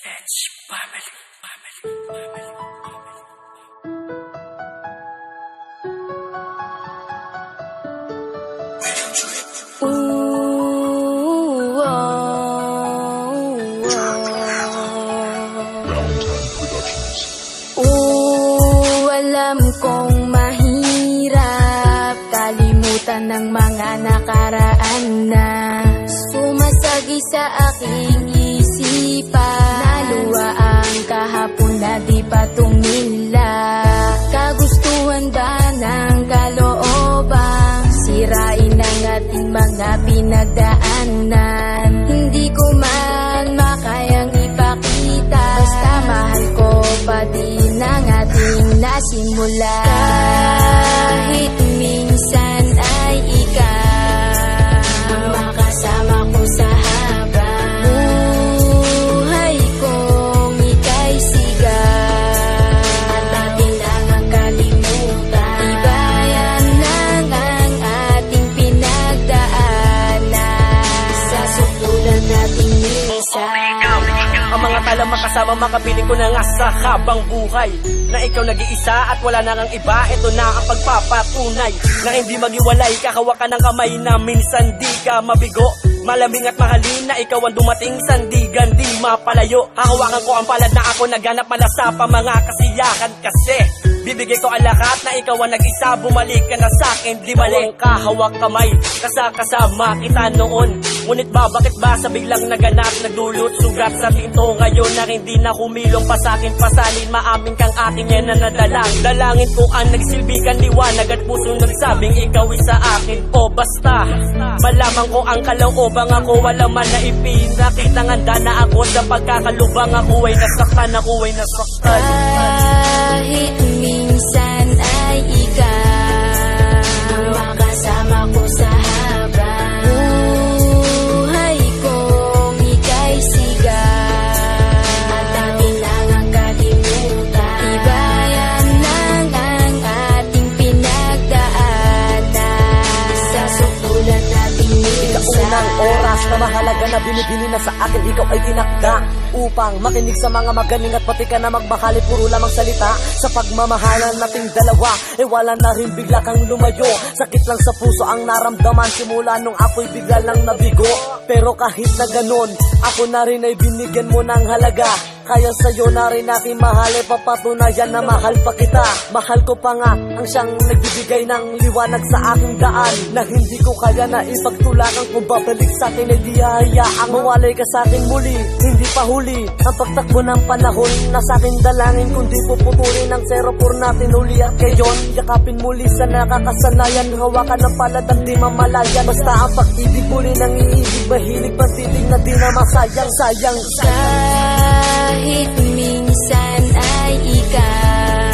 It's family. Ooh, oh, Valentine Productions. alam kong mahirap kalimutan ng mga nakaraan na sumasagi sa aking isipan. Naluwa ang kahapon na di pa tumila. Kagustuhan ba ng kalooban sirain ang ating mga pinagdaanan? Hindi ko man makayang ipakita, basta mahal ko pa din ang ating nasimula. Kahit minsan ay ikaw ang makasama ko sa habang buhay kong ika'y sigaw. At atin lang ang kalimutan, ibayan lang ang ating pinagdaanan sa sukulan nating minsan. Ang mga tala makasama makapiling ko na nga sa habang buhay na ikaw nag-iisa at wala na ngang iba. Ito na ang pagpapatunay na hindi maghiwalay. Kahawakan ng kamay na minsan di ka mabigo. Malamig at mahalin na ikaw ang dumating sandigan di mapalayo. Hahawakan ko ang palad na ako naghanap pala sa mga kasiyahan kasi bibigay ko ang lahat na ikaw ang nag-isa. Bumalik ka na sa'kin, di mali. Kahawak kamay, kasama kita noon. Ngunit ba, bakit ba sa biglang naganap, nagdulot sugat sa pinto ngayon na hindi na humilong pa sa'kin? Pasalin, maamin kang akin yan na nadalang. Dalangin ko ang nagsilbikan liwanag at puso nagsabing ikaw isa akin. O basta, malaman ko ang kalooban ako, wala man na ipinakita. Handa na ako sa pagkakalubang, ako ay nasaktan, ako ay nasaktan. Kahit minsan ay ikaw ang makasama ko sa habang buhay kong ika'y sigaw. At atin lang ang kalimutan, ibayan lang ang ating pinagdaanan sa sukulan nating minsan. Unang oras na mahalaga na binibini na sa akin, ikaw ay tinakda upang makinig sa mga magaling at pati ka na magbakali, puro lamang salita. Sa pagmamahalan nating dalawa, wala na rin bigla kang lumayo. Sakit lang sa puso ang naramdaman simula nung ako'y bigla lang nabigo. Pero kahit na ganon, ako na rin ay binigyan mo ng halaga. Kaya sa'yo na rin aking mahal, papatunayan na mahal pa kita. Mahal ko pa nga ang siyang nagbibigay ng liwanag sa aking daan, na hindi ko kaya na ipagtulakan. Kung babalik sa'kin ay di hahayaang mawalay ka sa'kin muli. Hindi pa huli ang pagtakbo ng panahon na sa'kin dalangin, kundi puputulin ang 04 natin uli. At ngayon, yakapin muli sa nakakasanayan, hawakan ng palad at di mamalayan. Basta ang pag-ibig muli ng iibig, mahilig pagtitig na di na masayang. Kahit minsan ay ikaw